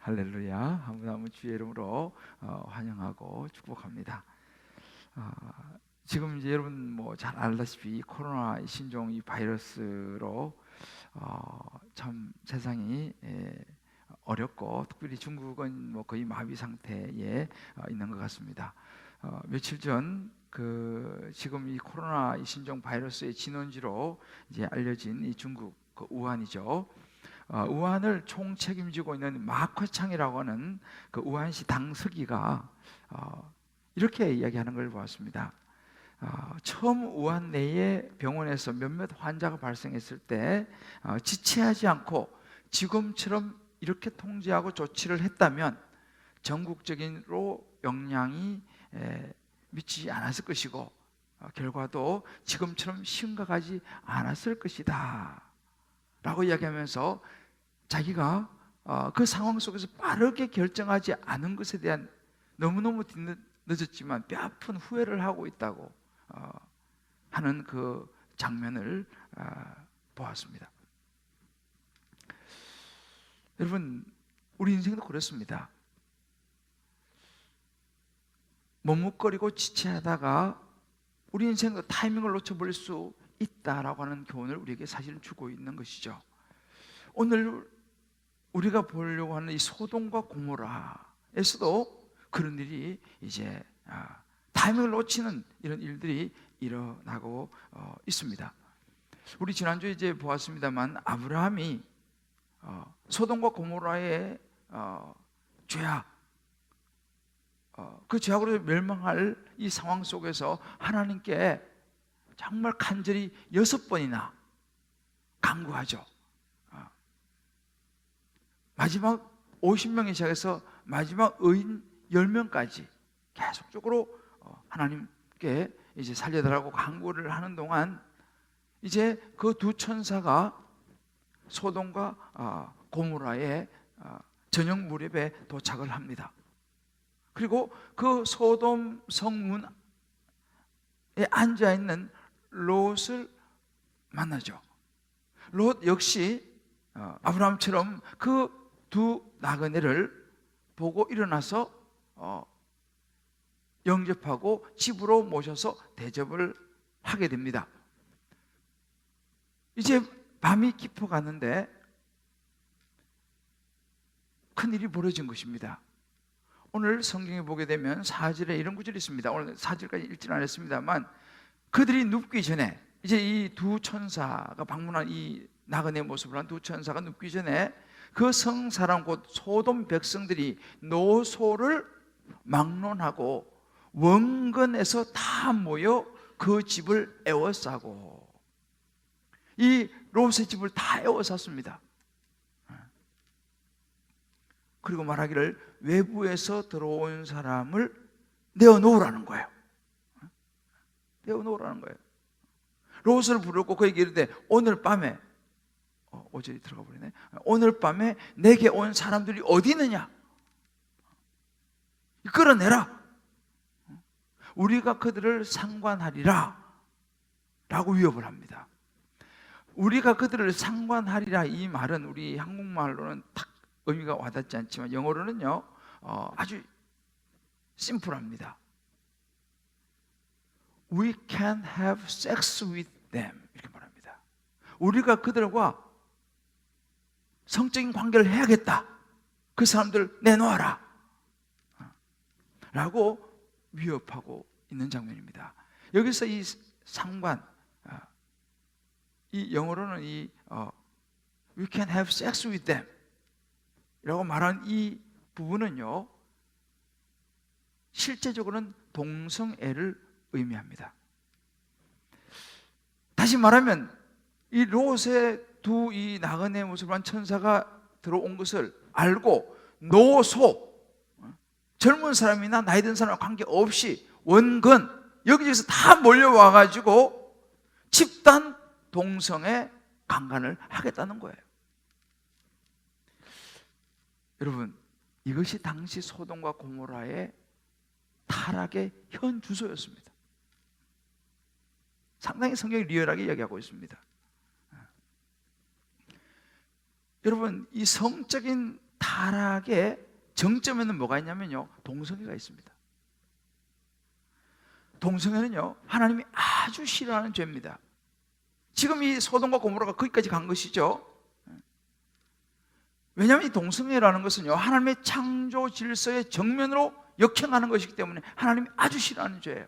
할렐루야. 한번 주의 이름으로 환영하고 축복합니다. 지금 이제 여러분 뭐 잘 알다시피 이 코로나 신종 이 바이러스로 참 세상이 어렵고 특별히 중국은 뭐 거의 마비 상태에 있는 것 같습니다. 며칠 전 지금 이 코로나 이 신종 바이러스의 진원지로 이제 알려진 이 중국 우한이죠. 우한을 총책임지고 있는 마커창이라고 하는 그 우한시 당서기가 이렇게 이야기하는 걸 보았습니다. 처음 우한 내에 병원에서 몇몇 환자가 발생했을 때 지체하지 않고 지금처럼 이렇게 통제하고 조치를 했다면 전국적인로 영향이 미치지 않았을 것이고 결과도 지금처럼 심각하지 않았을 것이다 라고 이야기하면서 자기가 그 상황 속에서 빠르게 결정하지 않은 것에 대한 너무너무 늦었지만 뼈아픈 후회를 하고 있다고 하는 그 장면을 보았습니다. 여러분, 우리 인생도 그렇습니다. 머뭇거리고 지체하다가 우리 인생도 타이밍을 놓쳐버릴 수 있다라고 하는 교훈을 우리에게 사실은 주고 있는 것이죠. 오늘 우리가 보려고 하는 이 소돔과 고모라에서도 그런 일이 이제 타이밍을 놓치는 이런 일들이 일어나고 있습니다. 우리 지난주에 이제 보았습니다만 아브라함이 소돔과 고모라의 죄악, 그 죄악으로 멸망할 이 상황 속에서 하나님께 정말 간절히 6번이나 간구하죠. 마지막 50명이 시작해서 마지막 의인 10명까지 계속적으로 하나님께 이제 살려달라고 간구를 하는 동안 이제 그 두 천사가 소돔과 고모라의 저녁 무렵에 도착을 합니다. 그리고 그 소돔 성문에 앉아있는 롯을 만나죠. 롯 역시 아브라함처럼 그 두 나그네를 보고 일어나서 영접하고 집으로 모셔서 대접을 하게 됩니다. 이제 밤이 깊어가는데 큰일이 벌어진 것입니다. 오늘 성경에 보게 되면 4절에 이런 구절이 있습니다. 오늘 4절까지 읽지는 않았습니다만 그들이 눕기 전에 이제 이 두 천사가 방문한 이 나그네 모습을 한 두 천사가 눕기 전에 그 성사람 곧 소돔 백성들이 노소를 막론하고 원근에서 다 모여 그 집을 에워싸고 이 롯의 집을 다 에워쌌습니다. 그리고 말하기를 외부에서 들어온 사람을 내어놓으라는 거예요. 내어놓으라는 거예요. 롯을 부르고 그에게 이르되 오늘 밤에 5절이 들어가 버리네. 오늘 밤에 내게 온 사람들이 어디 있느냐? 끌어내라. 우리가 그들을 상관하리라 라고 위협을 합니다. 우리가 그들을 상관하리라 이 말은 우리 한국말로는 딱 의미가 와닿지 않지만 영어로는요 아주 심플합니다. We can have sex with them 이렇게 말합니다. 우리가 그들과 성적인 관계를 해야겠다. 그 사람들 내놓아라 라고 위협하고 있는 장면입니다. 여기서 이 상관, 이 영어로는 이 We can have sex with them 라고 말한 이 부분은요 실제적으로는 동성애를 의미합니다. 다시 말하면 이 롯의 두 이 나그네 모습을 한 천사가 들어온 것을 알고 노소, 젊은 사람이나 나이 든 사람과 관계없이 원근 여기저기서 다 몰려와가지고 집단 동성애 강간을 하겠다는 거예요. 여러분, 이것이 당시 소돔과 고모라의 타락의 현 주소였습니다. 상당히 성경이 리얼하게 이야기하고 있습니다. 여러분, 이 성적인 타락의 정점에는 뭐가 있냐면요, 동성애가 있습니다. 동성애는요, 하나님이 아주 싫어하는 죄입니다. 지금 이 소돔과 고모라가 거기까지 간 것이죠. 왜냐하면 이 동성애라는 것은요, 하나님의 창조 질서의 정면으로 역행하는 것이기 때문에 하나님이 아주 싫어하는 죄예요.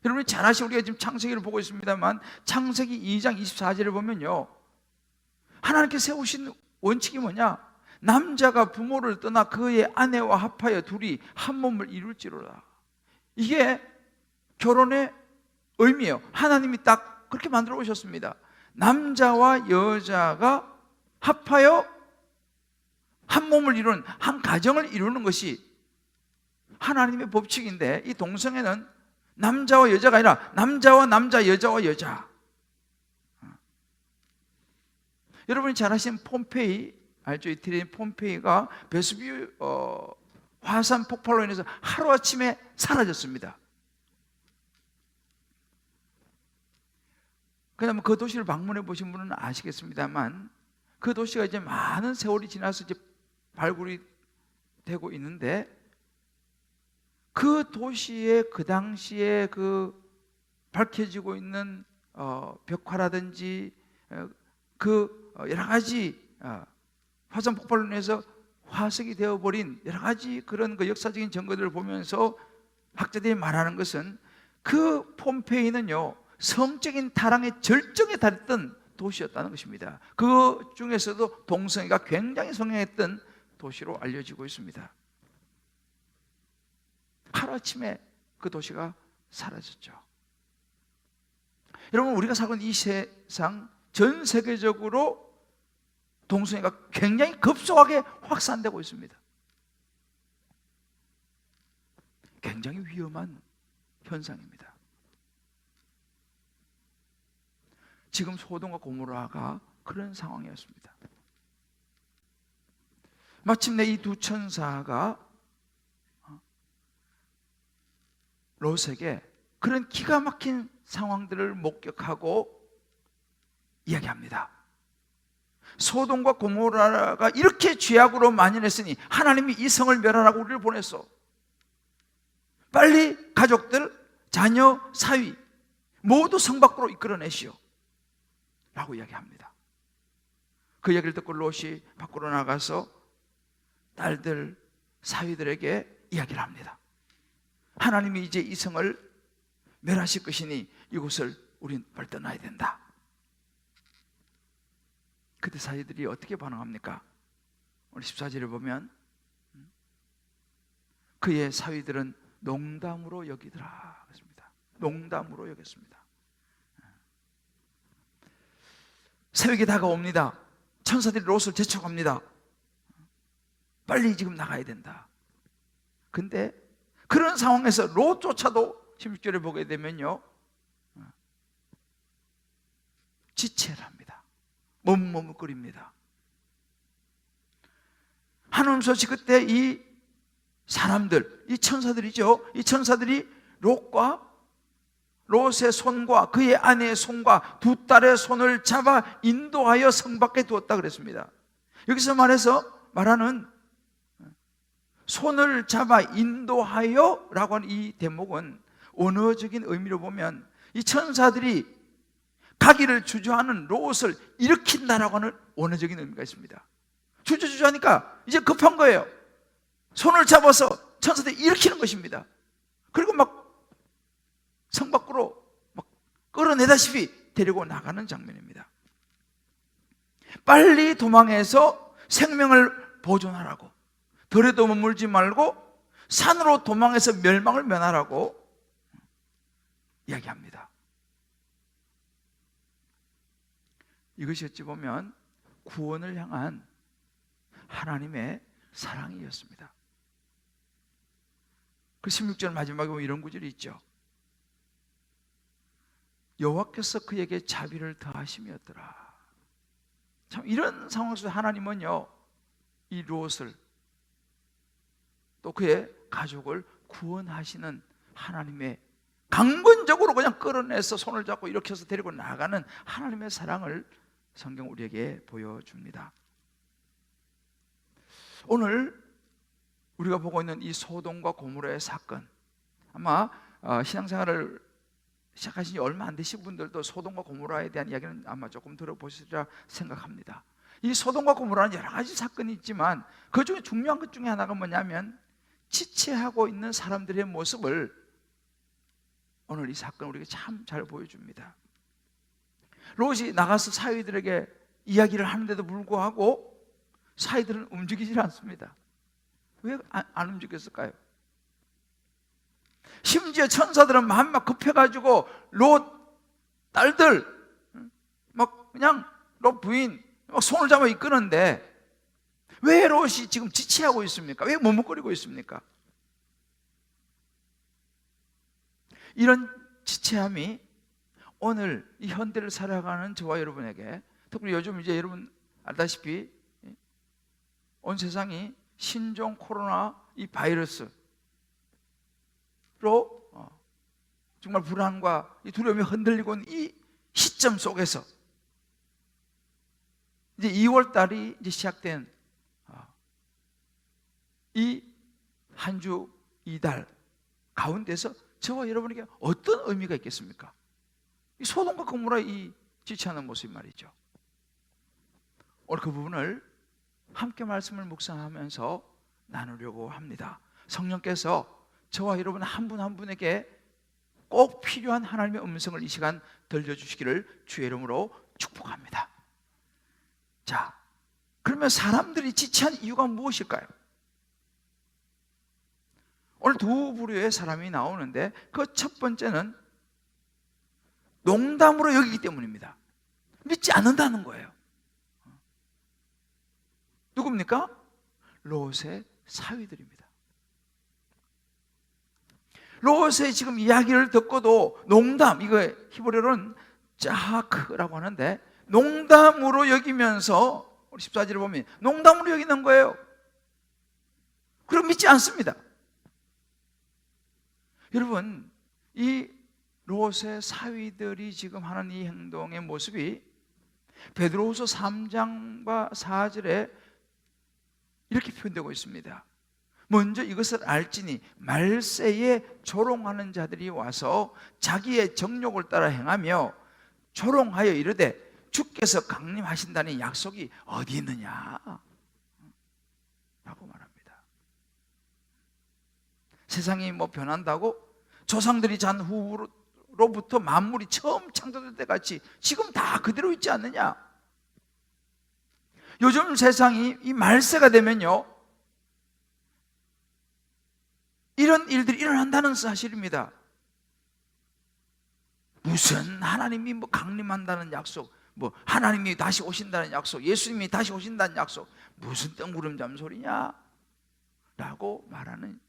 여러분이 잘 아시고, 우리가 지금 창세기를 보고 있습니다만 창세기 2장 24절을 보면요, 하나님께 세우신 원칙이 뭐냐? 남자가 부모를 떠나 그의 아내와 합하여 둘이 한 몸을 이룰지로라. 이게 결혼의 의미예요. 하나님이 딱 그렇게 만들어 오셨습니다. 남자와 여자가 합하여 한 몸을 이루는, 한 가정을 이루는 것이 하나님의 법칙인데, 이 동성애는 남자와 여자가 아니라 남자와 남자, 여자와 여자. 여러분이 잘 아시는 폼페이 알죠? 이태리 폼페이가 베수비우 화산 폭발로 인해서 하루아침에 사라졌습니다. 그다음에 그 도시를 방문해 보신 분은 아시겠습니다만, 그 도시가 이제 많은 세월이 지나서 이제 발굴이 되고 있는데, 그 도시의 그 당시에 그 밝혀지고 있는 벽화라든지 그 여러 가지 화산 폭발로 인해서 화석이 되어버린 여러 가지 그런 그 역사적인 증거들을 보면서 학자들이 말하는 것은, 그 폼페이는요, 성적인 타락의 절정에 달했던 도시였다는 것입니다. 그 중에서도 동성애가 굉장히 성행했던 도시로 알려지고 있습니다. 하루아침에 그 도시가 사라졌죠. 여러분, 우리가 살고 있는 이 세상 전 세계적으로 동성애가 굉장히 급속하게 확산되고 있습니다. 굉장히 위험한 현상입니다. 지금 소돔과 고모라가 그런 상황이었습니다. 마침내 이 두 천사가 롯에게 그런 기가 막힌 상황들을 목격하고 이야기합니다. 소돔과 고모라가 이렇게 죄악으로 만연했으니 하나님이 이 성을 멸하라고 우리를 보냈어. 빨리 가족들, 자녀, 사위 모두 성 밖으로 이끌어내시오 라고 이야기합니다. 그 이야기를 듣고 롯이 밖으로 나가서 딸들, 사위들에게 이야기를 합니다. 하나님이 이제 이 성을 멸하실 것이니 이곳을 우린 빨리 떠나야 된다. 그때 사위들이 어떻게 반응합니까? 오늘 14절을 보면 그의 사위들은 농담으로 여기더라 그랬습니다. 농담으로 여겼습니다. 새벽이 다가옵니다. 천사들이 롯을 재촉합니다. 빨리 지금 나가야 된다. 근데 그런 상황에서 롯조차도 16절에 보게 되면요, 지체를 합니다. 머뭇머뭇거립니다. 하나님 소식, 그때 이 사람들, 이 천사들이죠. 이 천사들이 롯의 손과 그의 아내의 손과 두 딸의 손을 잡아 인도하여 성 밖에 두었다 그랬습니다. 여기서 말하는 손을 잡아 인도하여 라고 하는 이 대목은 언어적인 의미로 보면 이 천사들이 가기를 주저하는 롯을 일으킨다라고 하는 언어적인 의미가 있습니다. 주저하니까 이제 급한 거예요. 손을 잡아서 천사들이 일으키는 것입니다. 그리고 막 성 밖으로 막 끌어내다시피 데리고 나가는 장면입니다. 빨리 도망해서 생명을 보존하라고, 들에도 머물지 말고 산으로 도망해서 멸망을 면하라고 이야기합니다. 이것이 어찌 보면 구원을 향한 하나님의 사랑이었습니다. 그 16절 마지막에 보면 이런 구절이 있죠. 여호와께서 그에게 자비를 더하심이었더라. 참, 이런 상황에서 하나님은요, 이 롯을 또 그의 가족을 구원하시는 하나님의, 강권적으로 그냥 끌어내서 손을 잡고 일으켜서 데리고 나가는 하나님의 사랑을 성경 우리에게 보여줍니다. 오늘 우리가 보고 있는 이 소돔과 고모라의 사건, 아마 신앙생활을 시작하신 지 얼마 안 되신 분들도 소돔과 고모라에 대한 이야기는 아마 조금 들어보시리라 생각합니다. 이 소돔과 고모라는 여러 가지 사건이 있지만 그 중에 중요한 것 중에 하나가 뭐냐면 지체하고 있는 사람들의 모습을 오늘 이 사건 우리에게 참 잘 보여줍니다. 롯이 나가서 사위들에게 이야기를 하는데도 불구하고 사위들은 움직이질 않습니다. 왜 안 움직였을까요? 심지어 천사들은 마음 막 급해가지고 롯 딸들 막 그냥 롯 부인 막 손을 잡아 이끄는데 왜 롯이 지금 지체하고 있습니까? 왜 머뭇거리고 있습니까? 이런 지체함이 오늘 이 현대를 살아가는 저와 여러분에게, 특히 요즘 이제 여러분 알다시피 온 세상이 신종 코로나 이 바이러스로 정말 불안과 이 두려움이 흔들리고 있는 이 시점 속에서 이제 2월 달이 이제 시작된 이 한 주 2달 가운데서 저와 여러분에게 어떤 의미가 있겠습니까? 이 소돔과 고모라 이 지체하는 모습 말이죠. 오늘 그 부분을 함께 말씀을 묵상하면서 나누려고 합니다. 성령께서 저와 여러분 한 분 한 분에게 꼭 필요한 하나님의 음성을 이 시간 들려주시기를 주의 이름으로 축복합니다. 자, 그러면 사람들이 지체한 이유가 무엇일까요? 오늘 두 부류의 사람이 나오는데 그 첫 번째는 농담으로 여기기 때문입니다. 믿지 않는다는 거예요. 누굽니까? 롯의 사위들입니다. 롯의 지금 이야기를 듣고도 농담, 이거 히브리어로는 짜하크라고 하는데 농담으로 여기면서 우리 14절을 보면 농담으로 여기는 거예요. 그럼 믿지 않습니다. 여러분, 이 롯의 사위들이 지금 하는 이 행동의 모습이 베드로후서 3장과 4절에 이렇게 표현되고 있습니다. 먼저 이것을 알지니 말세에 조롱하는 자들이 와서 자기의 정욕을 따라 행하며 조롱하여 이르되 주께서 강림하신다는 약속이 어디 있느냐 라고 말합니다. 세상이 뭐 변한다고? 조상들이 잔 후로부터 만물이 처음 창조될 때 같이 지금 다 그대로 있지 않느냐? 요즘 세상이 이 말세가 되면요 이런 일들이 일어난다는 사실입니다. 무슨 하나님이 뭐 강림한다는 약속, 뭐 하나님이 다시 오신다는 약속, 예수님이 다시 오신다는 약속, 무슨 뜬구름 잠소리냐 라고 말하는,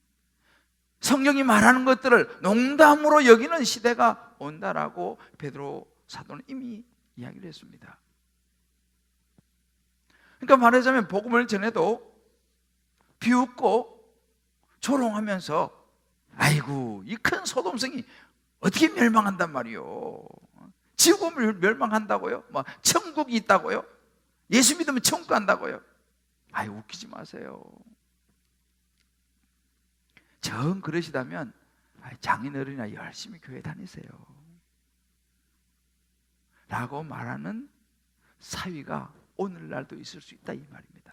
성경이 말하는 것들을 농담으로 여기는 시대가 온다라고 베드로 사도는 이미 이야기를 했습니다. 그러니까 말하자면 복음을 전해도 비웃고 조롱하면서 아이고 이 큰 소돔성이 어떻게 멸망한단 말이요? 지구가 멸망한다고요? 뭐 천국이 있다고요? 예수 믿으면 천국 간다고요? 아이 웃기지 마세요. 정 그러시다면 장인어른이나 열심히 교회 다니세요 라고 말하는 사위가 오늘날도 있을 수 있다 이 말입니다.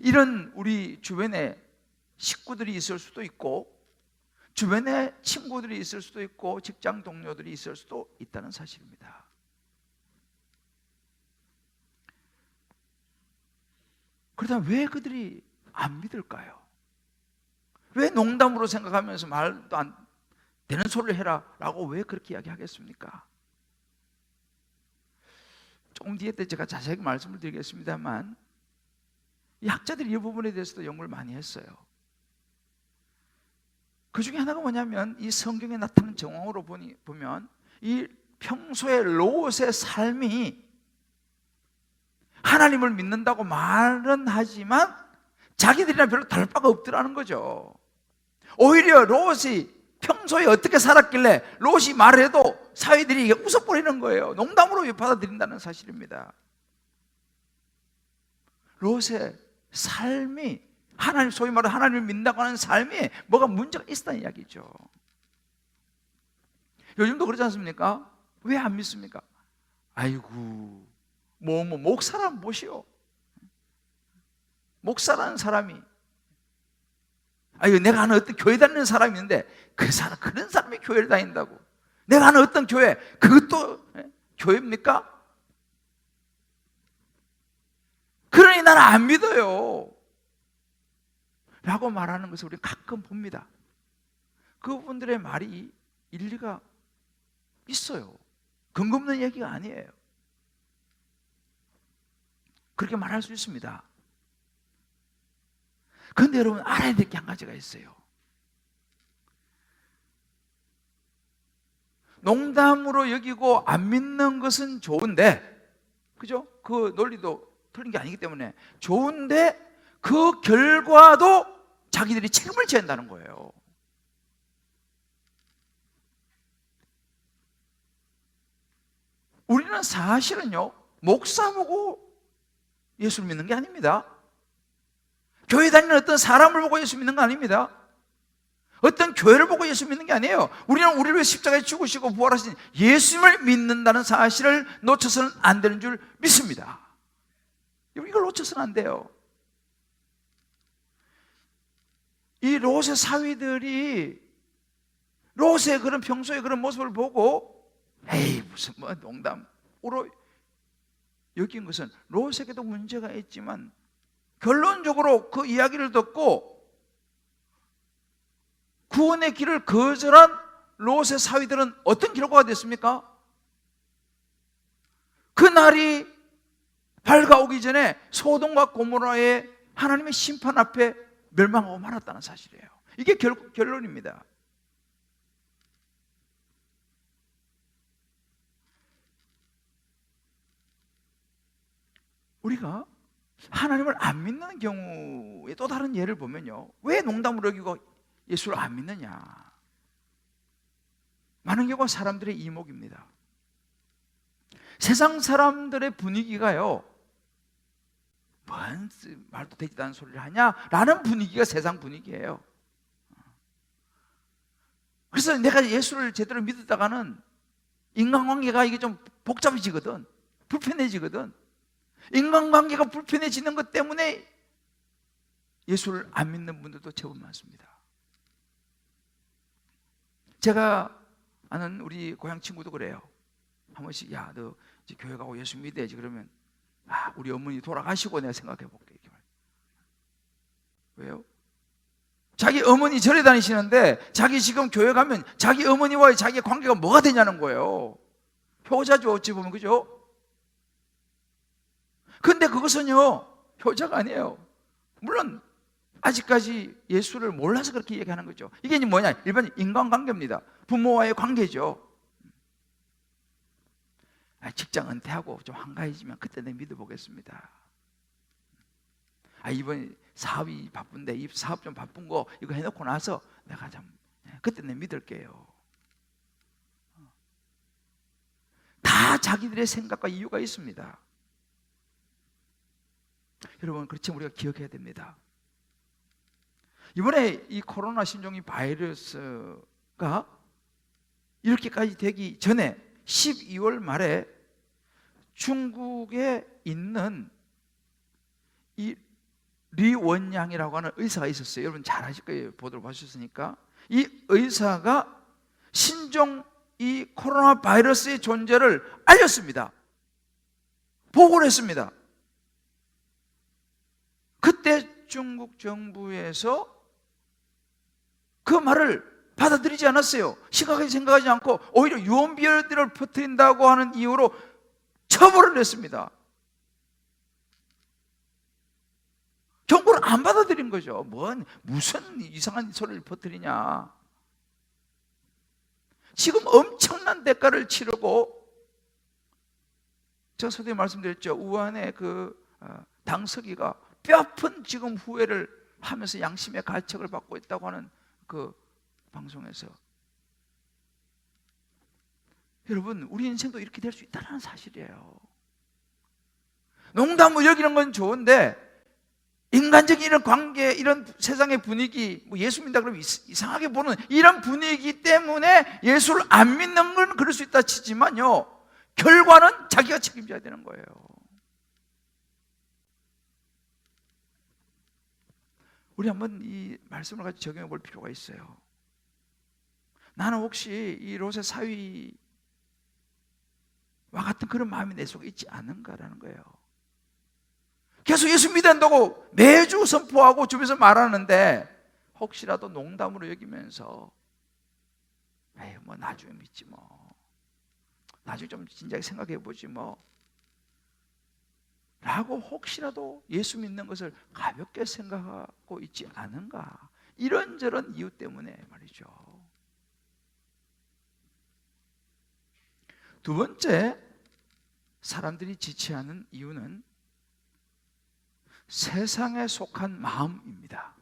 이런 우리 주변에 식구들이 있을 수도 있고 주변에 친구들이 있을 수도 있고 직장 동료들이 있을 수도 있다는 사실입니다. 그렇다면 왜 그들이 안 믿을까요? 왜 농담으로 생각하면서 말도 안 되는 소리를 해라 라고 왜 그렇게 이야기하겠습니까? 조금 뒤에 때 제가 자세하게 말씀을 드리겠습니다만 이 학자들이 이 부분에 대해서도 연구를 많이 했어요. 그 중에 하나가 뭐냐면 이 성경에 나타난 정황으로 보면 이 평소에 롯의 삶이 하나님을 믿는다고 말은 하지만 자기들이랑 별로 다를 바가 없더라는 거죠. 오히려 롯이 평소에 어떻게 살았길래 롯이 말을 해도 사위들이 웃어버리는 거예요. 농담으로 받아들인다는 사실입니다. 롯의 삶이, 하나님, 소위 말해 하나님을 믿는다고 하는 삶이 뭐가 문제가 있었다는 이야기죠. 요즘도 그렇지 않습니까? 왜 안 믿습니까? 아이고, 목사란 무엇이요? 목사라는 사람이, 아이고, 내가 아는 어떤 교회 다니는 사람이 있는데 그런 사람이 교회를 다닌다고. 내가 아는 어떤 교회, 그것도 교회입니까? 그러니 나는 안 믿어요 라고 말하는 것을 우리 가끔 봅니다. 그분들의 말이 일리가 있어요. 근거 없는 얘기가 아니에요. 그렇게 말할 수 있습니다. 그런데 여러분, 알아야 될 게 한 가지가 있어요. 농담으로 여기고 안 믿는 것은 좋은데, 그죠? 그 논리도 틀린 게 아니기 때문에 좋은데, 그 결과도 자기들이 책임을 져야 한다는 거예요. 우리는 사실은요, 목사 보고 예수를 믿는 게 아닙니다. 교회 다니는 어떤 사람을 보고 예수 믿는 거 아닙니다. 어떤 교회를 보고 예수 믿는 게 아니에요. 우리는 우리를 위해 십자가에 죽으시고 부활하신 예수님을 믿는다는 사실을 놓쳐서는 안 되는 줄 믿습니다. 이걸 놓쳐서는 안 돼요. 이 롯의 사위들이 롯의 그런 평소의 그런 모습을 보고 에이, 무슨 뭐 농담으로 여긴 것은 롯에게도 문제가 있지만, 결론적으로 그 이야기를 듣고 구원의 길을 거절한 롯의 사위들은 어떤 결과가 됐습니까? 그 날이 밝아오기 전에 소돔과 고모라의 하나님의 심판 앞에 멸망하고 말았다는 사실이에요. 이게 결론입니다. 우리가 하나님을 안 믿는 경우에 또 다른 예를 보면요, 왜 농담으로 여기고 예수를 안 믿느냐? 많은 경우가 사람들의 이목입니다. 세상 사람들의 분위기가요, 뭔 말도 되지도 않은 소리를 하냐라는 분위기가 세상 분위기예요. 그래서 내가 예수를 제대로 믿었다가는 인간관계가 이게 좀 복잡해지거든, 불편해지거든. 인간관계가 불편해지는 것 때문에 예수를 안 믿는 분들도 제법 많습니다. 제가 아는 우리 고향 친구도 그래요. 한 번씩, 야, 너 이제 교회 가고 예수 믿어야지. 그러면, 아, 우리 어머니 돌아가시고 내가 생각해 볼게. 왜요? 자기 어머니 절에 다니시는데 자기 지금 교회 가면 자기 어머니와의 자기의 관계가 뭐가 되냐는 거예요. 효자죠, 어찌 보면. 그죠? 근데 그것은요, 효자가 아니에요. 물론 아직까지 예수를 몰라서 그렇게 얘기하는 거죠. 이게 이제 뭐냐? 일반 인간관계입니다. 부모와의 관계죠. 직장 은퇴하고 좀 한가해지면 그때 내 믿어보겠습니다. 이번에 사업이 바쁜데 이 사업 좀 바쁜 거 이거 해놓고 나서 내가 좀 그때 내 믿을게요. 다 자기들의 생각과 이유가 있습니다. 여러분, 그렇지만 우리가 기억해야 됩니다. 이번에 이 코로나 신종이 바이러스가 이렇게까지 되기 전에 12월 말에 중국에 있는 이 리원양이라고 하는 의사가 있었어요. 여러분 잘 아실 거예요. 보도를 보셨으니까. 이 의사가 신종 이 코로나 바이러스의 존재를 알렸습니다. 보고를 했습니다. 그때 중국 정부에서 그 말을 받아들이지 않았어요. 심각하게 생각하지 않고 오히려 유언비어들을 퍼뜨린다고 하는 이유로 처벌을 했습니다. 경고를 안 받아들인 거죠. 무슨 이상한 소리를 퍼뜨리냐. 지금 엄청난 대가를 치르고, 제가 서두에 말씀드렸죠. 우한의 당서기가 뼈아픈 지금 후회를 하면서 양심의 가책을 받고 있다고 하는 그 방송에서. 여러분, 우리 인생도 이렇게 될 수 있다는 사실이에요. 농담을 여기는 건 좋은데 인간적인 이런 관계, 이런 세상의 분위기, 뭐 예수 믿는다 그러면 이상하게 보는 이런 분위기 때문에 예수를 안 믿는 건 그럴 수 있다 치지만요, 결과는 자기가 책임져야 되는 거예요. 우리 한번 이 말씀을 같이 적용해 볼 필요가 있어요. 나는 혹시 이 롯의 사위와 같은 그런 마음이 내 속에 있지 않은가라는 거예요. 계속 예수 믿는다고 매주 선포하고 주변에서 말하는데 혹시라도 농담으로 여기면서 에이 뭐 나중에 믿지 뭐, 나중에 좀 진작에 생각해 보지 뭐 라고 혹시라도 예수 믿는 것을 가볍게 생각하고 있지 않은가, 이런저런 이유 때문에 말이죠. 두 번째, 사람들이 지체하는 이유는 세상에 속한 마음입니다.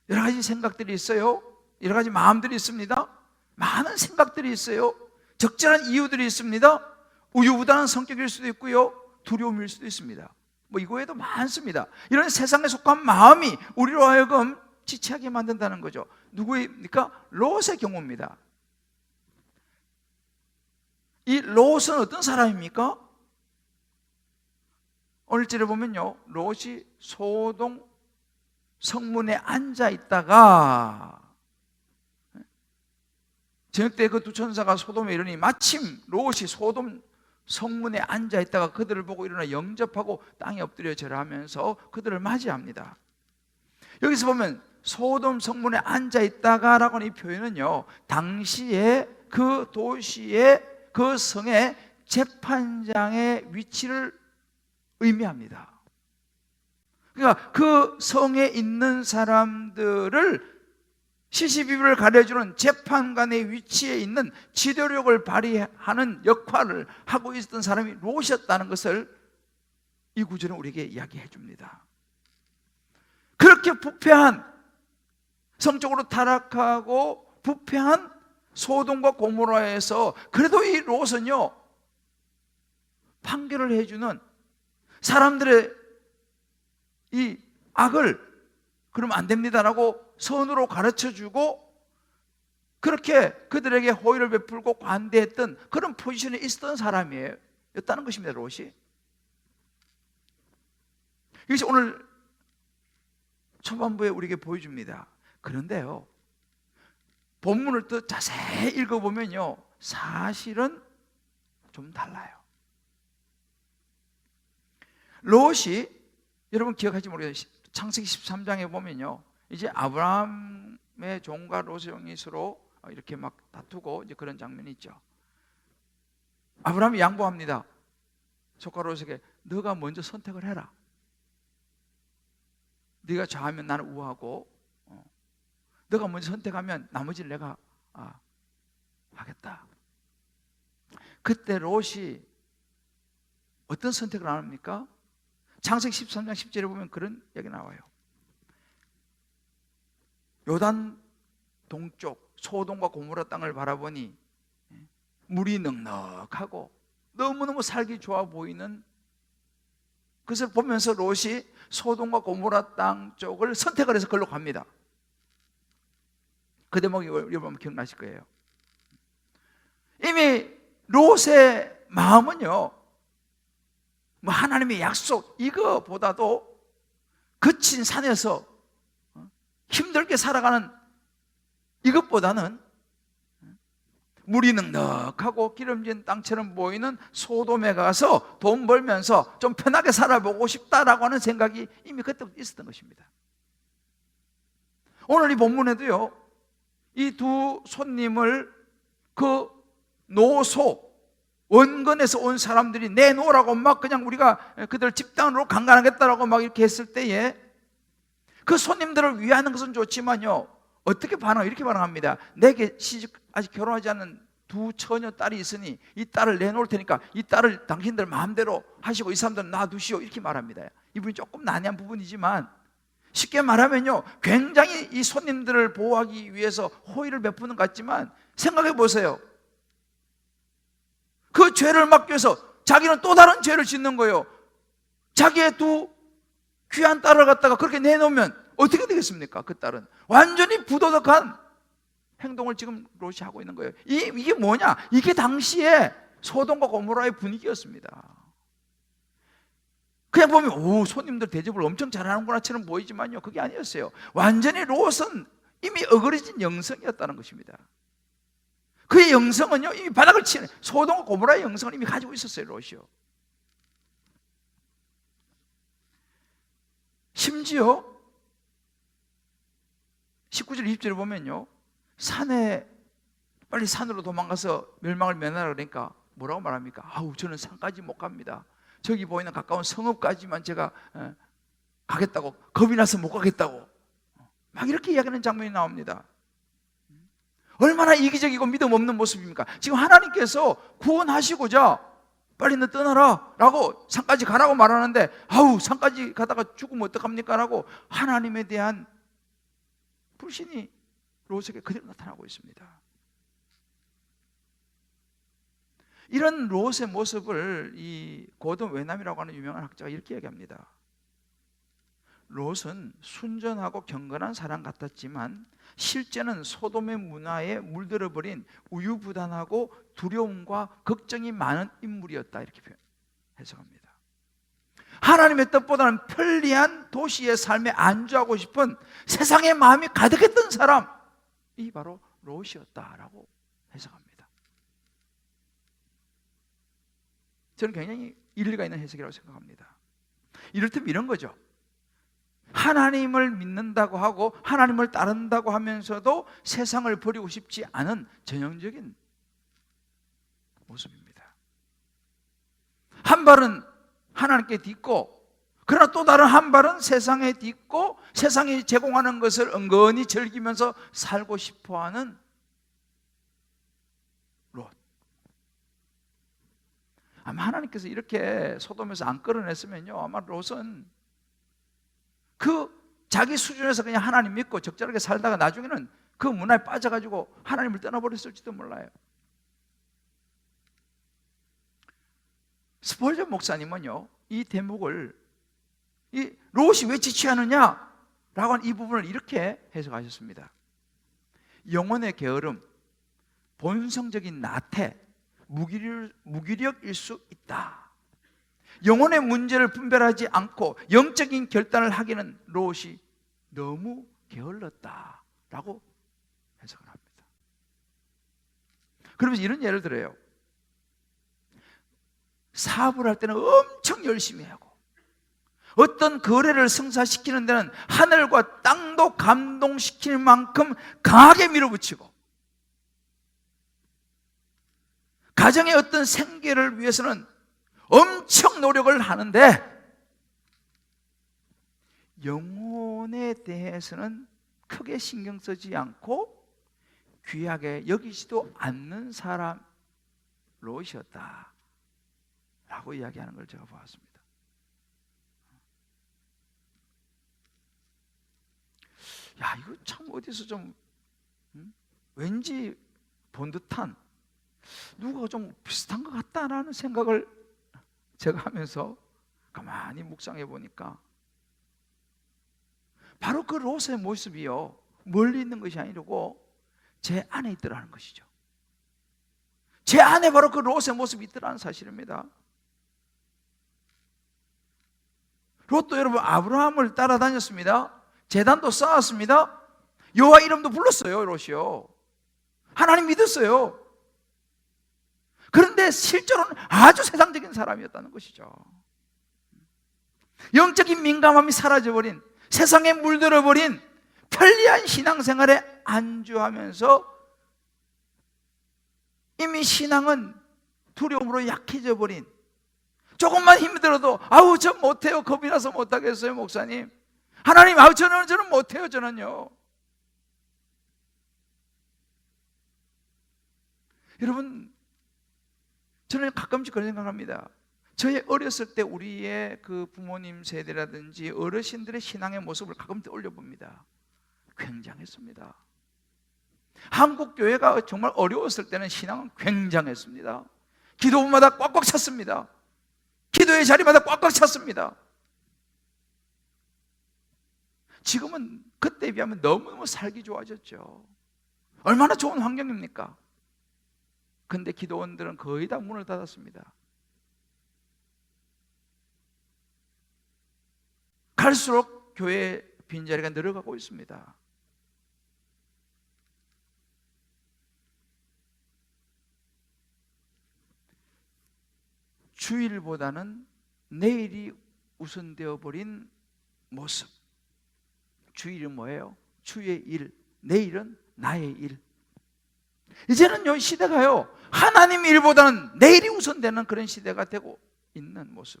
여러 가지 생각들이 있어요. 여러 가지 마음들이 있습니다. 많은 생각들이 있어요. 적절한 이유들이 있습니다. 우유부단한 성격일 수도 있고요, 두려움일 수도 있습니다. 뭐 이거에도 많습니다. 이런 세상에 속한 마음이 우리로 하여금 지체하게 만든다는 거죠. 누구입니까? 롯의 경우입니다. 이 롯은 어떤 사람입니까? 오늘 절에 보면요, 롯이 소돔 성문에 앉아 있다가 저녁 때 그 두 천사가 소돔에 이르니 마침 롯이 소돔 성문에 앉아 있다가 그들을 보고 일어나 영접하고 땅에 엎드려 절하면서 그들을 맞이합니다. 여기서 보면 소돔 성문에 앉아 있다가 라고 하는 이 표현은요, 당시에 그 도시의 그 성의 재판장의 위치를 의미합니다. 그러니까 그 성에 있는 사람들을 시시비비를 가려주는 재판관의 위치에 있는 지도력을 발휘하는 역할을 하고 있었던 사람이 롯이었다는 것을 이 구절은 우리에게 이야기해 줍니다. 그렇게 부패한, 성적으로 타락하고 부패한 소돔과 고모라에서 그래도 이 롯은요, 판결을 해주는, 사람들의 이 악을 그러면 안 됩니다라고 선으로 가르쳐주고 그렇게 그들에게 호의를 베풀고 관대했던 그런 포지션에 있었던 사람이에요. 였다는 것입니다, 롯이. 이것이 오늘 초반부에 우리에게 보여줍니다. 그런데요, 본문을 또 자세히 읽어보면요, 사실은 좀 달라요. 롯이, 여러분 기억하지 모르겠어요. 창세기 13장에 보면요, 이제 아브라함의 종과 롯의 종이 서로 이렇게 막 다투고 이제 그런 장면이 있죠. 아브라함이 양보합니다. 조카 롯에게 너가 먼저 선택을 해라. 네가 좌하면 나는 우하고, 너가 먼저 선택하면 나머지를 내가 하겠다. 그때 롯이 어떤 선택을 안 합니까? 창세기 13장 10절에 보면 그런 얘기 나와요. 요단 동쪽 소돔과 고모라 땅을 바라보니 물이 넉넉하고 너무너무 살기 좋아 보이는 그것을 보면서 롯이 소돔과 고모라 땅 쪽을 선택을 해서 그걸로 갑니다. 그 대목이 여러분 기억나실 거예요. 이미 롯의 마음은요, 뭐 하나님의 약속 이거보다도 거친 산에서 힘들게 살아가는 이것보다는 물이 넉넉하고 기름진 땅처럼 보이는 소돔에 가서 돈 벌면서 좀 편하게 살아보고 싶다라고 하는 생각이 이미 그때부터 있었던 것입니다. 오늘 이 본문에도요, 이 두 손님을 그 노소 원건에서 온 사람들이 내놓으라고 막 그냥 우리가 그들 집단으로 강간하겠다라고 막 이렇게 했을 때에 그 손님들을 위하는 것은 좋지만요, 어떻게 반응해요? 이렇게 반응합니다. 내게 시집 아직 결혼하지 않은 두 처녀 딸이 있으니 이 딸을 내놓을 테니까 이 딸을 당신들 마음대로 하시고 이 사람들은 놔두시오, 이렇게 말합니다. 이분이 조금 난해한 부분이지만 쉽게 말하면요, 굉장히 이 손님들을 보호하기 위해서 호의를 베푸는 것 같지만 생각해 보세요. 그 죄를 막기 위해서 자기는 또 다른 죄를 짓는 거예요. 자기의 두 귀한 딸을 갖다가 그렇게 내놓으면 어떻게 되겠습니까? 그 딸은 완전히 부도덕한 행동을 지금 롯이 하고 있는 거예요. 이게 뭐냐? 이게 당시에 소돔과 고모라의 분위기였습니다. 그냥 보면 오, 손님들 대접을 엄청 잘하는구나처럼 보이지만요, 그게 아니었어요. 완전히 롯은 이미 어그러진 영성이었다는 것입니다. 그의 영성은요, 이미 바닥을 치는, 소돔과 고모라의 영성을 이미 가지고 있었어요, 롯이요. 심지어 19절 20절에 보면요, 산에 빨리 산으로 도망가서 멸망을 면하라 그러니까 뭐라고 말합니까? 아우, 저는 산까지 못 갑니다. 저기 보이는 가까운 성읍까지만 제가 가겠다고, 겁이 나서 못 가겠다고 막 이렇게 이야기하는 장면이 나옵니다. 얼마나 이기적이고 믿음 없는 모습입니까? 지금 하나님께서 구원하시고자 빨리 너 떠나라 라고 산까지 가라고 말하는데, 아우, 산까지 가다가 죽으면 어떡합니까? 라고 하나님에 대한 불신이 롯에게 그대로 나타나고 있습니다. 이런 롯의 모습을 이 고든 웨남이라고 하는 유명한 학자가 이렇게 얘기합니다. 롯은 순전하고 경건한 사람 같았지만 실제는 소돔의 문화에 물들어버린 우유부단하고 두려움과 걱정이 많은 인물이었다, 이렇게 해석합니다. 하나님의 뜻보다는 편리한 도시의 삶에 안주하고 싶은 세상의 마음이 가득했던 사람이 바로 롯이었다라고 해석합니다. 저는 굉장히 일리가 있는 해석이라고 생각합니다. 이를테면 이런 거죠. 하나님을 믿는다고 하고 하나님을 따른다고 하면서도 세상을 버리고 싶지 않은 전형적인 모습입니다. 한 발은 하나님께 딛고, 그러나 또 다른 한 발은 세상에 딛고 세상이 제공하는 것을 은근히 즐기면서 살고 싶어하는 롯. 아마 하나님께서 이렇게 소돔에서 안 끌어냈으면요, 아마 롯은 그 자기 수준에서 그냥 하나님 믿고 적절하게 살다가 나중에는 그 문화에 빠져가지고 하나님을 떠나버렸을지도 몰라요. 스폴전 목사님은요, 이 대목을, 이 롯이 왜 지취하느냐 라고 하는 이 부분을 이렇게 해석하셨습니다. 영혼의 게으름, 본성적인 나태, 무기력일 수 있다. 영혼의 문제를 분별하지 않고 영적인 결단을 하기는 롯이 너무 게을렀다라고 해석을 합니다. 그러면서 이런 예를 들어요. 사업을 할 때는 엄청 열심히 하고, 어떤 거래를 성사시키는 데는 하늘과 땅도 감동시킬 만큼 강하게 밀어붙이고, 가정의 어떤 생계를 위해서는 엄청 노력을 하는데 영혼에 대해서는 크게 신경 쓰지 않고 귀하게 여기지도 않는 사람 롯이었다 라고 이야기하는 걸 제가 보았습니다. 야, 이거 참 어디서 좀 왠지 본 듯한, 누가 좀 비슷한 것 같다라는 생각을 제가 하면서 가만히 묵상해 보니까 바로 그 롯의 모습이요, 멀리 있는 것이 아니고 제 안에 있더라는 것이죠. 제 안에 바로 그 롯의 모습이 있더라는 사실입니다. 롯도 여러분 아브라함을 따라다녔습니다. 제단도 쌓았습니다. 여호와 이름도 불렀어요. 롯이요, 하나님 믿었어요. 그런데 실제로는 아주 세상적인 사람이었다는 것이죠. 영적인 민감함이 사라져버린, 세상에 물들어버린 편리한 신앙생활에 안주하면서 이미 신앙은 두려움으로 약해져 버린, 조금만 힘이 들어도 아우 저 못해요, 겁이 나서 못하겠어요 목사님, 하나님 아우 저는 못해요, 저는요. 여러분, 저는 가끔씩 그런 생각합니다. 저의 어렸을 때 우리의 그 부모님 세대라든지 어르신들의 신앙의 모습을 가끔 떠올려 봅니다. 굉장했습니다. 한국 교회가 정말 어려웠을 때는 신앙은 굉장했습니다. 기도문마다 꽉꽉 찼습니다. 기도 기도의 자리마다 꽉꽉 찼습니다. 지금은 그때에 비하면 너무너무 살기 좋아졌죠. 얼마나 좋은 환경입니까? 근데 기도원들은 거의 다 문을 닫았습니다. 갈수록 교회 빈자리가 늘어가고 있습니다. 주일보다는 내일이 우선되어 버린 모습. 주일은 뭐예요? 주의 일, 내일은 나의 일. 이제는 이 시대가요, 하나님 일보다는 내일이 우선되는 그런 시대가 되고 있는 모습.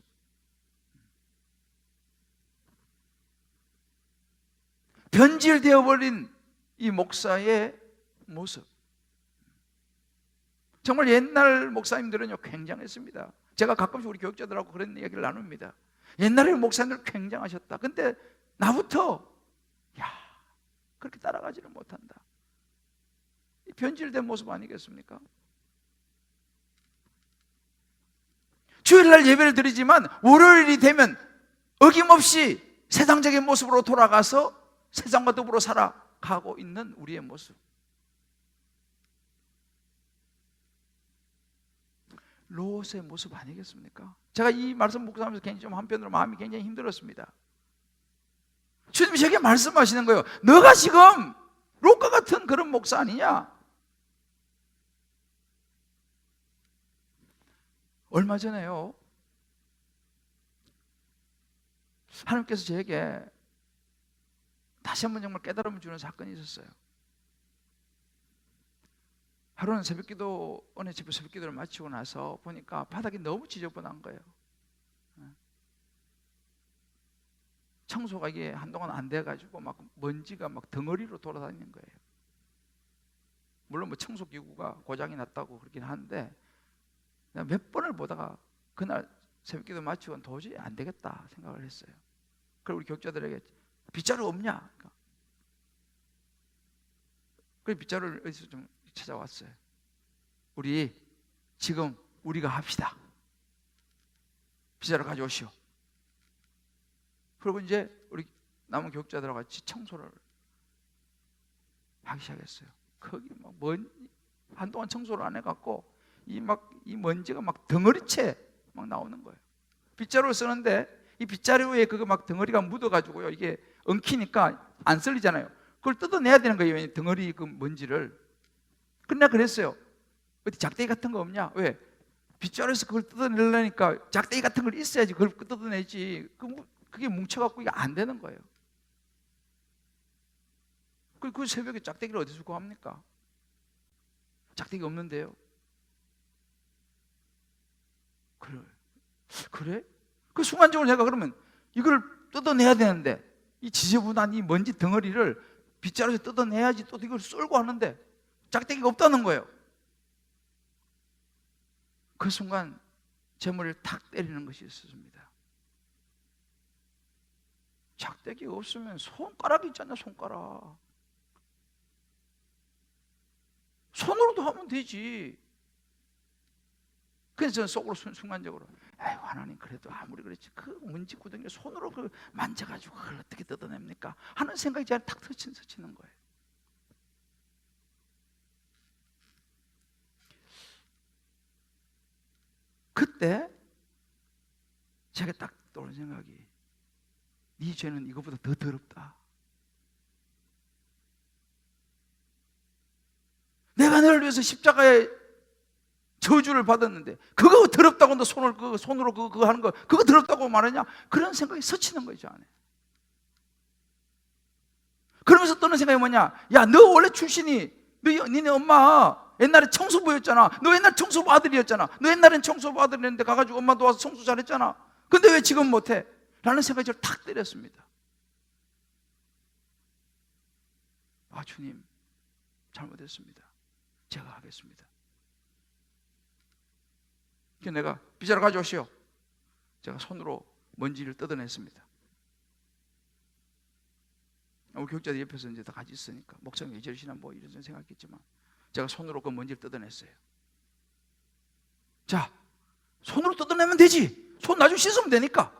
변질되어 버린 이 목사의 모습. 정말 옛날 목사님들은요 굉장했습니다. 제가 가끔씩 우리 교육자들하고 그런 이야기를 나눕니다. 옛날에 목사님들 굉장하셨다. 근데 나부터 그렇게 따라가지를 못한다. 변질된 모습 아니겠습니까? 주일날 예배를 드리지만 월요일이 되면 어김없이 세상적인 모습으로 돌아가서 세상과 더불어 살아가고 있는 우리의 모습. 롯의 모습 아니겠습니까? 제가 이 말씀 묵상하면서 굉장히 좀 한편으로 마음이 굉장히 힘들었습니다. 주님이 저에게 말씀하시는 거예요. 너가 지금 롯과 같은 그런 목사 아니냐? 얼마 전에요, 하나님께서 저에게 다시 한번 정말 깨달음을 주는 사건이 있었어요. 하루는 새벽기도, 어느 집에 새벽기도를 마치고 나서 보니까 바닥이 너무 지저분한 거예요. 청소가 이게 한동안 안 돼가지고 막 먼지가 막 덩어리로 돌아다니는 거예요. 물론 뭐 청소기구가 고장이 났다고 그러긴 하는데, 몇 번을 보다가 그날 새벽기도 마치고는 도저히 안 되겠다 생각을 했어요. 그리고 우리 교육자들에게 빗자루 없냐? 그래서 빗자루를 어디서 좀 찾아왔어요. 우리 지금 우리가 합시다. 빗자루 가져오시오. 그리고 이제 우리 남은 교육자들하고 같이 청소를 하기 시작했어요. 거기 막 한동안 청소를 안 해갖고 이 먼지가 막 덩어리째 막 나오는 거예요. 빗자루를 쓰는데 이 빗자루에 그거 막 덩어리가 묻어가지고요, 이게 엉키니까 안 썰리잖아요. 그걸 뜯어내야 되는 거예요, 덩어리 그 먼지를. 근데 그랬어요. 어디 작대기 같은 거 없냐? 왜? 빗자루에서 그걸 뜯어내려니까 작대기 같은 걸 있어야지 그걸 뜯어내지. 그게 뭉쳐갖고 이게 안 되는 거예요. 그 새벽에 작대기를 어디서 구합니까? 작대기 없는데요. 그래? 그 순간적으로 제가 그러면 이걸 뜯어내야 되는데, 이 지저분한 이 먼지 덩어리를 빗자루에서 뜯어내야지 또 이걸 썰고 하는데 작대기가 없다는 거예요. 그 순간 제 머리를 탁 때리는 것이 있었습니다. 작대기가 없으면 손가락이 있잖아요, 손가락. 손으로도 하면 되지. 그래서 저는 속으로 순간적으로, 아이고 하나님, 그래도 아무리 그렇지 그 먼지 구덩이를 손으로 만져가지고 그걸 어떻게 뜯어냅니까? 하는 생각이 제가 탁 스치는 거예요. 그때 제가 딱 떠오른 생각이, 네 죄는 이것보다 더 더럽다. 내가 너를 위해서 십자가에 저주를 받았는데 그거 더럽다고 너 손으로 그거 하는 거 그거 더럽다고 말하냐? 그런 생각이 스치는 거죠, 안에. 그러면서 떠는 생각이 뭐냐? 야, 너 원래 출신이, 니네 엄마 옛날에 청소부였잖아. 너 옛날 청소부 아들이었잖아. 너 옛날엔 청소부 아들이었는데 가가지고 엄마 도와서 청소 잘했잖아. 근데 왜 지금 못해? 라는 생각이 저를 탁 때렸습니다. 아, 주님, 잘못했습니다. 제가 하겠습니다. 그래서 내가 빗자루 가져오시오. 제가 손으로 먼지를 뜯어냈습니다. 우리 교육자들 옆에서 이제 다 같이 있으니까 목사님 왜 저러시나 뭐 이런 생각했지만 제가 손으로 그 먼지를 뜯어냈어요. 자, 손으로 뜯어내면 되지. 손 나중에 씻으면 되니까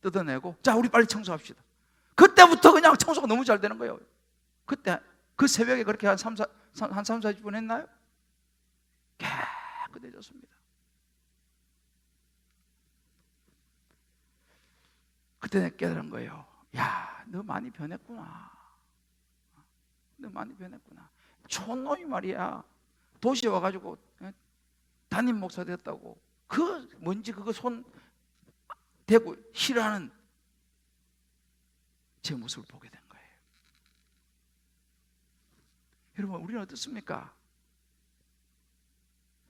뜯어내고, 자 우리 빨리 청소합시다. 그때부터 그냥 청소가 너무 잘 되는 거예요. 그때 그 새벽에 그렇게 한 3, 40분 했나요? 깨끗해졌습니다. 그때 깨달은 거예요. 야, 너 많이 변했구나. 너 많이 변했구나. 촌놈이 말이야, 도시에 와가지고 담임 목사 됐다고 그 뭔지 그거 손 대고 싫어하는 제 모습을 보게 된 거예요. 여러분, 우리는 어떻습니까?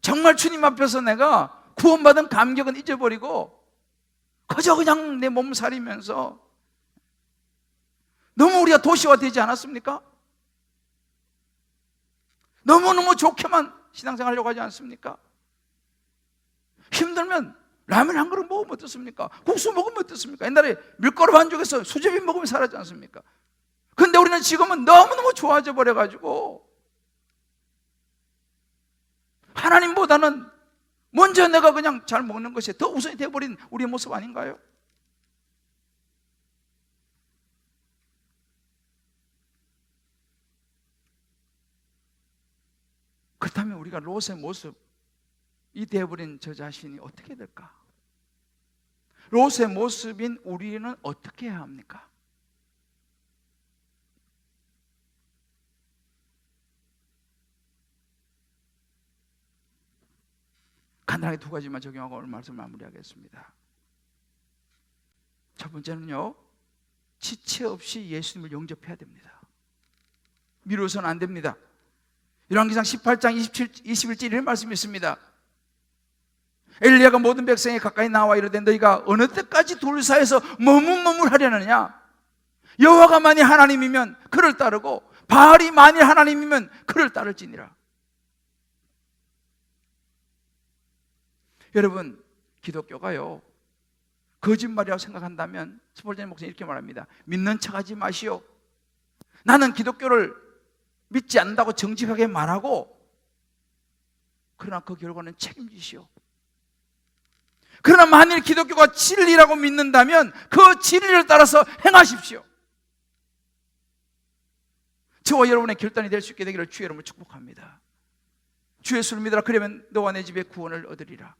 정말 주님 앞에서 내가 구원받은 감격은 잊어버리고 그저 그냥 내 몸살이면서 너무 우리가 도시화 되지 않았습니까? 너무너무 좋게만 신앙생활 하려고 하지 않습니까? 힘들면 라면 한 그릇 먹으면 어떻습니까? 국수 먹으면 어떻습니까? 옛날에 밀가루 반죽해서 수제비 먹으면 살았지 않습니까? 근데 우리는 지금은 너무너무 좋아져 버려가지고 하나님보다는 먼저 내가 그냥 잘 먹는 것이 더 우선이 되어버린 우리의 모습 아닌가요? 그렇다면 우리가 롯의 모습이 되어버린 저 자신이 어떻게 될까? 롯의 모습인 우리는 어떻게 해야 합니까? 간단하게 두 가지만 적용하고 오늘 말씀 마무리하겠습니다. 첫 번째는요, 지체 없이 예수님을 영접해야 됩니다. 미루어서는 안 됩니다. 열왕기상 18장 21절 이런 말씀이 있습니다. 엘리야가 모든 백성에 가까이 나와 이르되 너희가 어느 때까지 둘 사이에서 머뭇머뭇하려느냐? 여호와가 만일 하나님이면 그를 따르고 바알이 만일 하나님이면 그를 따를지니라. 여러분, 기독교가요 거짓말이라고 생각한다면 스폴전 목사님 이렇게 말합니다. 믿는 척하지 마시오. 나는 기독교를 믿지 않는다고 정직하게 말하고, 그러나 그 결과는 책임지시오. 그러나 만일 기독교가 진리라고 믿는다면 그 진리를 따라서 행하십시오. 저와 여러분의 결단이 될 수 있게 되기를 주의 이름으로 축복합니다. 주 예수를 믿으라. 그러면 너와 내 집에 구원을 얻으리라.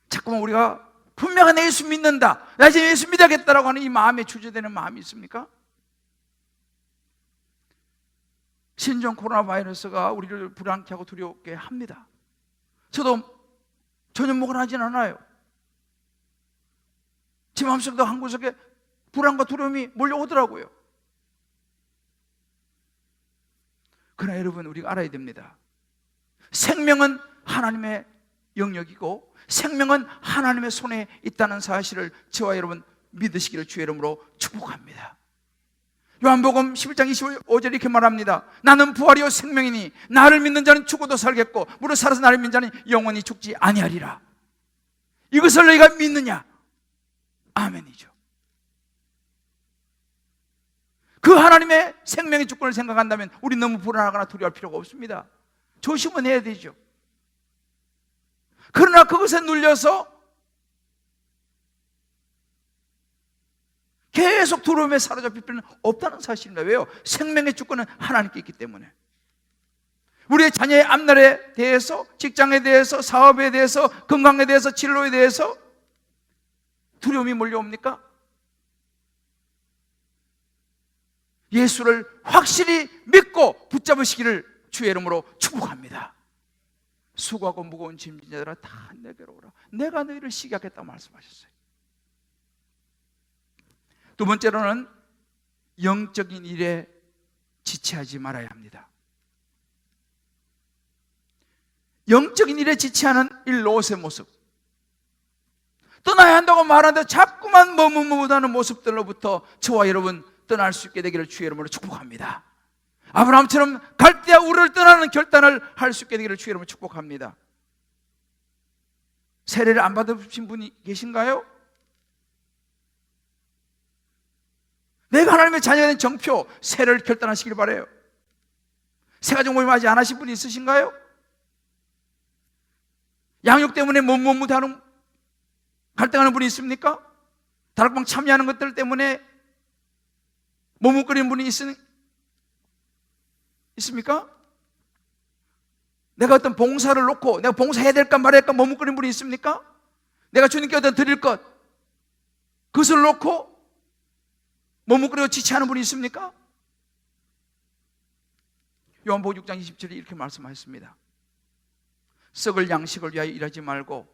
자꾸만 우리가 분명한 예수 믿는다, 나 이제 예수 믿어야겠다라고 하는 이 마음에 주저되는 마음이 있습니까? 신종 코로나 바이러스가 우리를 불안케 하고 두렵게 합니다. 저도 전혀 목을 하진 않아요. 제 마음속에도 한 구석에 불안과 두려움이 몰려오더라고요. 그러나 여러분, 우리가 알아야 됩니다. 생명은 하나님의 영역이고 생명은 하나님의 손에 있다는 사실을 저와 여러분 믿으시기를 주의 이름으로 축복합니다. 요한복음 11장 25절 이렇게 말합니다. 나는 부활이요 생명이니 나를 믿는 자는 죽어도 살겠고 무릇 살아서 나를 믿는 자는 영원히 죽지 아니하리라. 이것을 너희가 믿느냐? 아멘이죠. 그 하나님의 생명의 주권을 생각한다면 우리 너무 불안하거나 두려워할 필요가 없습니다. 조심은 해야 되죠. 그러나 그것에 눌려서 계속 두려움에 사로잡힐 필요는 없다는 사실입니다. 왜요? 생명의 주권은 하나님께 있기 때문에. 우리의 자녀의 앞날에 대해서, 직장에 대해서, 사업에 대해서, 건강에 대해서, 진로에 대해서 두려움이 몰려옵니까? 예수를 확실히 믿고 붙잡으시기를 주의 이름으로 축복합니다. 수고하고 무거운 짐진 자들아 다 내게로 오라. 내가 너희를 쉬게 하겠다고 말씀하셨어요. 두 번째로는 영적인 일에 지체하지 말아야 합니다. 영적인 일에 지체하는 이 롯의 모습, 떠나야 한다고 말하는데 자꾸만 머뭇머뭇하는 모습들로부터 저와 여러분 떠날 수 있게 되기를 주의 이름으로 축복합니다. 아브라함처럼 갈대아 우르를 떠나는 결단을 할 수 있게 되기를 주의 이름으로 축복합니다. 세례를 안 받으신 분이 계신가요? 내가 하나님의 자녀가 된 정표 세례를 결단하시길 바라요. 새가족 모임 아직 안 하신 분이 있으신가요? 양육 때문에 못하는 갈등하는 분이 있습니까? 다락방 참여하는 것들 때문에 머뭇거리는 분이 있습니까? 내가 어떤 봉사를 놓고 내가 봉사해야 될까 말아야 할까 머뭇거리는 분이 있습니까? 내가 주님께 어떤 드릴 것 그것을 놓고 머뭇거리고 지체하는 분이 있습니까? 요한복음 6장 20절에 이렇게 말씀하셨습니다. 썩을 양식을 위하여 일하지 말고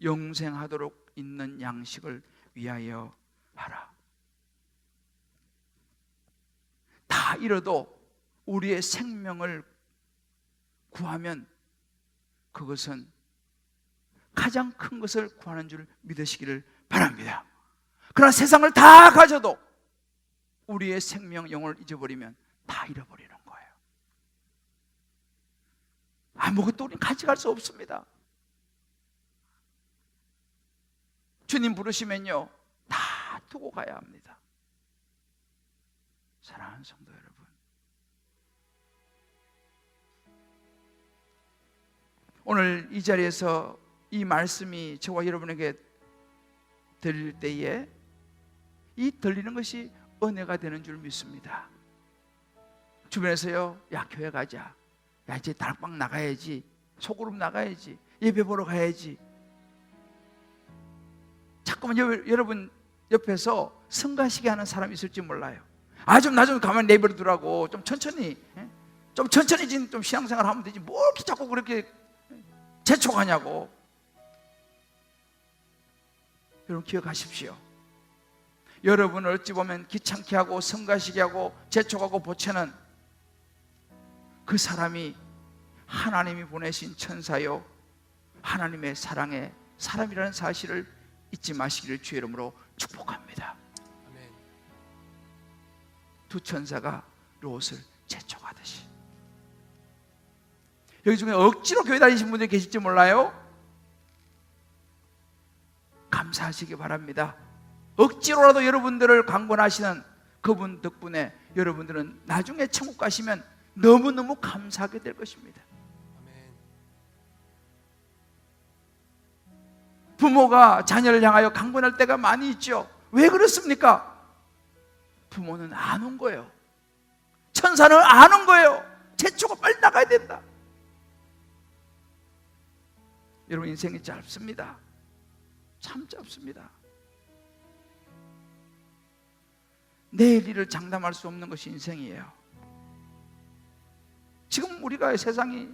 영생하도록 있는 양식을 위하여 하라. 다 잃어도 우리의 생명을 구하면 그것은 가장 큰 것을 구하는 줄 믿으시기를 바랍니다. 그러나 세상을 다 가져도 우리의 생명, 영혼을 잊어버리면 다 잃어버리는 거예요. 아무것도 우리는 가져갈 수 없습니다. 주님 부르시면요 다 두고 가야 합니다. 사랑하는 성도 여러분, 오늘 이 자리에서 이 말씀이 저와 여러분에게 들릴 때에 이 들리는 것이 은혜가 되는 줄 믿습니다. 주변에서요, 야 교회 가자, 야 이제 다락방 나가야지, 소그룹 나가야지, 예배 보러 가야지. 자꾸만 여러분 옆에서 성가시게 하는 사람이 있을지 몰라요. 아 좀 나 좀 가만히 내버려 두라고, 좀 천천히 좀 신앙생활 하면 되지 뭐 이렇게 자꾸 그렇게 재촉하냐고. 여러분 기억하십시오. 여러분을 어찌 보면 귀찮게 하고 성가시게 하고 재촉하고 보채는 그 사람이 하나님이 보내신 천사요 하나님의 사랑의 사람이라는 사실을 잊지 마시기를 주의 이름으로 축복합니다. 아멘. 두 천사가 롯을 재촉하듯이. 여기 중에 억지로 교회 다니신 분들이 계실지 몰라요. 감사하시기 바랍니다. 억지로라도 여러분들을 강권하시는 그분 덕분에 여러분들은 나중에 천국 가시면 너무너무 감사하게 될 것입니다. 부모가 자녀를 향하여 강권할 때가 많이 있죠. 왜 그렇습니까? 부모는 아는 거예요. 천사는 아는 거예요. 재촉가 빨리 나가야 된다. 여러분 인생이 짧습니다. 참 짧습니다. 내일 일을 장담할 수 없는 것이 인생이에요. 지금 우리가 세상이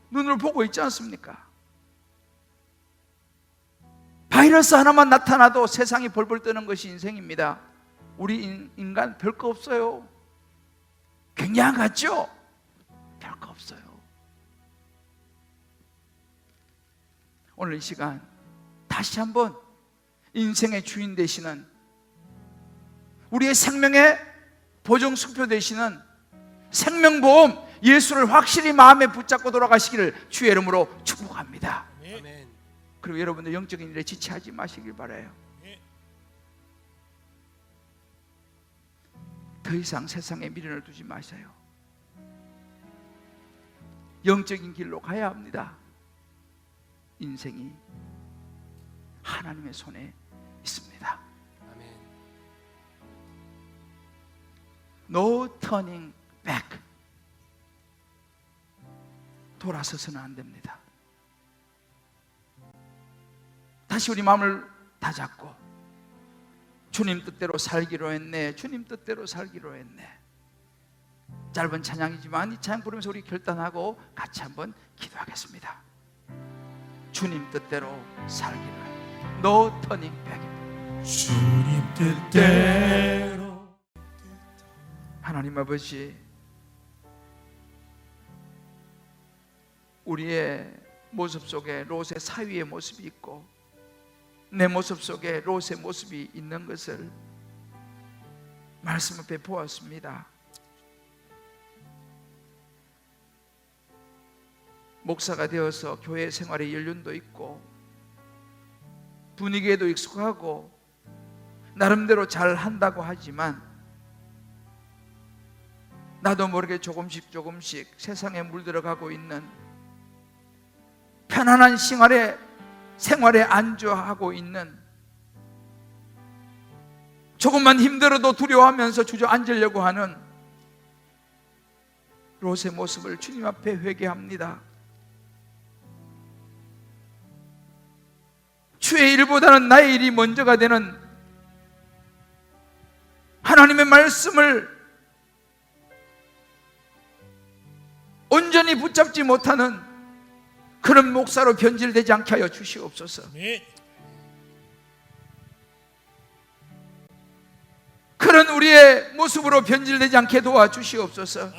눈으로 보고 있지 않습니까? 바이러스 하나만 나타나도 세상이 벌벌 떠는 것이 인생입니다. 우리 인간 별거 없어요. 굉장한 것 같죠? 별거 없어요. 오늘 이 시간 다시 한번 인생의 주인 되시는, 우리의 생명의 보증수표 되시는 생명보험 예수를 확실히 마음에 붙잡고 돌아가시기를 주의 이름으로 축복합니다. 아멘. 그리고 여러분들 영적인 일에 지체하지 마시길 바라요. 더 이상 세상에 미련을 두지 마세요. 영적인 길로 가야 합니다. 인생이 하나님의 손에 있습니다. 아멘. No turning back. 돌아서서는 안 됩니다. 다시 우리 마음을 다잡고 주님 뜻대로 살기로 했네, 주님 뜻대로 살기로 했네. 짧은 찬양이지만 이 찬양 부르면서 우리 결단하고 같이 한번 기도하겠습니다. 주님 뜻대로 살기로 했네. No turning back. 주님 뜻대로. 하나님 아버지, 우리의 모습 속에 롯의 사위의 모습이 있고 내 모습 속에 롯의 모습이 있는 것을 말씀 앞에 보았습니다. 목사가 되어서 교회 생활에 연륜도 있고 분위기에도 익숙하고 나름대로 잘 한다고 하지만 나도 모르게 조금씩 세상에 물들어가고 있는 편안한 생활에 안주하고 있는, 조금만 힘들어도 두려워하면서 주저앉으려고 하는 롯의 모습을 주님 앞에 회개합니다. 주의 일보다는 나의 일이 먼저가 되는, 하나님의 말씀을 온전히 붙잡지 못하는 그런 목사로 변질되지 않게 하여 주시옵소서. 그런 우리의 모습으로 변질되지 않게 도와주시옵소서.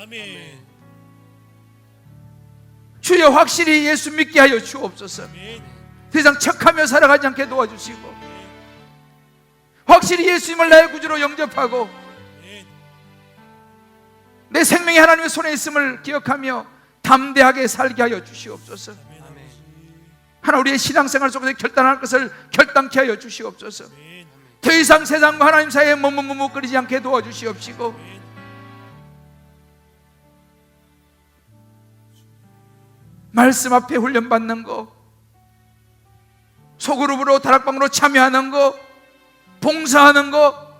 주여, 확실히 예수 믿게 하여 주옵소서. 더 이상 척하며 살아가지 않게 도와주시고, 확실히 예수님을 나의 구주로 영접하고 내 생명이 하나님의 손에 있음을 기억하며 담대하게 살게 하여 주시옵소서. 하나, 우리의 신앙생활 속에서 결단할 것을 결단케 하여 주시옵소서. 더 이상 세상과 하나님 사이에 머뭇거리지 않게 도와주시옵시고, 말씀 앞에 훈련받는 거, 소그룹으로 다락방으로 참여하는 거, 봉사하는 거,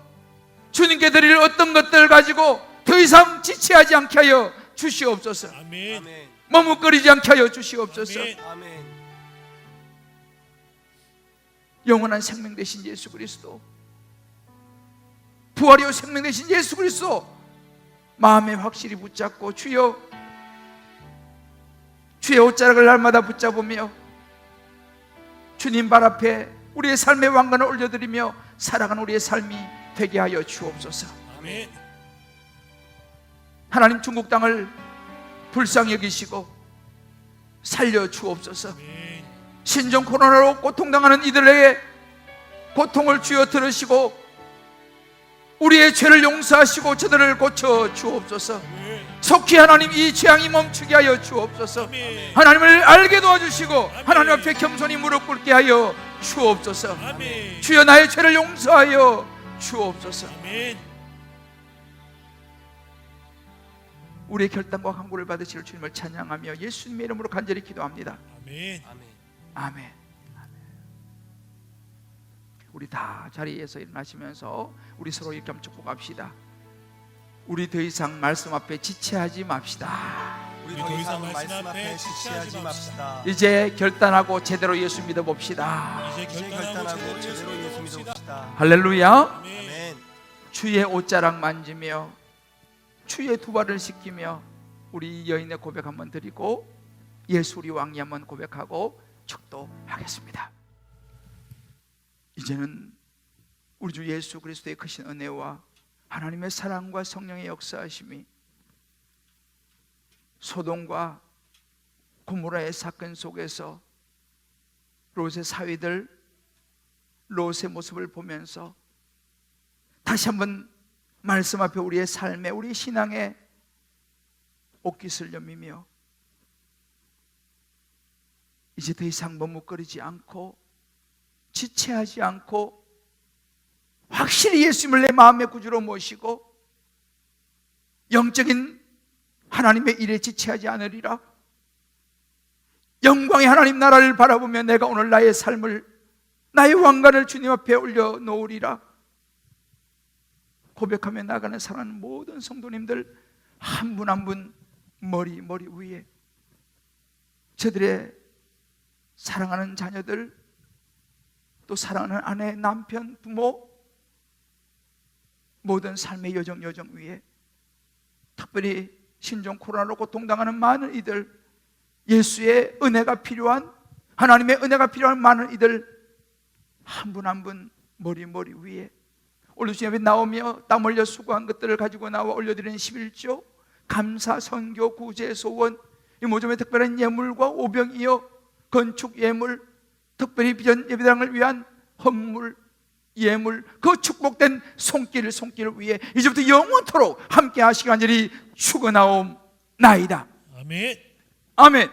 주님께 드릴 어떤 것들 가지고 더 이상 지체하지 않게 하여 주시옵소서. 머뭇거리지 않게 하여 주시옵소서. 영원한 생명 되신 예수 그리스도, 부활이요 생명 되신 예수 그리스도 마음에 확실히 붙잡고, 주여, 주의 옷자락을 날마다 붙잡으며 주님 발 앞에 우리의 삶의 왕관을 올려드리며 살아가는 우리의 삶이 되게 하여 주옵소서. 하나님, 중국 땅을 불쌍히 여기시고 살려 주옵소서. 신종 코로나로 고통당하는 이들에게 고통을 주여 들으시고 우리의 죄를 용서하시고 저들을 고쳐 주옵소서. 속히 하나님, 이 재앙이 멈추게 하여 주옵소서. 하나님을 알게 도와주시고 하나님 앞에 겸손히 무릎 꿇게 하여 주옵소서. 주여, 나의 죄를 용서하여 주옵소서. 우리의 결단과 간구를 받으실 주님을 찬양하며 예수님의 이름으로 간절히 기도합니다. 아멘. 우리 다 자리에서 일어나시면서 우리 서로 이렇게 한번 축복합시다. 우리 더 이상 말씀 앞에 지체하지 맙시다. 우리 더 이상 말씀 앞에 지체하지 맙시다. 이제 결단하고 제대로 예수 믿어봅시다. 이제 결단하고 제대로 예수 믿어봅시다. 할렐루야. 아멘. 주의 옷자락 만지며 주의 두 발을 씻기며 우리 여인의 고백 한번 드리고 예수 우리 왕이 한번 고백하고 축도하겠습니다. 이제는 우리 주 예수 그리스도의 크신 은혜와 하나님의 사랑과 성령의 역사하심이 소돔과 고모라의 사건 속에서 롯의 사위들, 롯의 모습을 보면서 다시 한번 말씀 앞에 우리의 삶에, 우리 신앙에 옷깃을 여미며 이제 더 이상 머뭇거리지 않고 지체하지 않고 확실히 예수님을 내 마음의 구주로 모시고 영적인 하나님의 일에 지체하지 않으리라. 영광의 하나님 나라를 바라보며 내가 오늘 나의 삶을, 나의 왕관을 주님 앞에 올려놓으리라 고백하며 나가는 사랑하는 모든 성도님들 한 분 한 분 머리 위에 저들의 사랑하는 자녀들, 또 사랑하는 아내, 남편, 부모, 모든 삶의 여정 위에 특별히 신종 코로나로 고통당하는 많은 이들, 예수의 은혜가 필요한, 하나님의 은혜가 필요한 많은 이들 한 분 한 분 머리 위에 오늘 주님 앞에 나오며 땀 흘려 수고한 것들을 가지고 나와 올려드리는 11조 감사, 선교, 구제, 소원, 이 모종의 특별한 예물과 오병이어 건축 예물, 특별히 비전 예배당을 위한 헌물, 예물, 그 축복된 손길을 위해 이제부터 영원토록 함께 하시기 간절히 축원하옵나이다. 아멘. 아멘.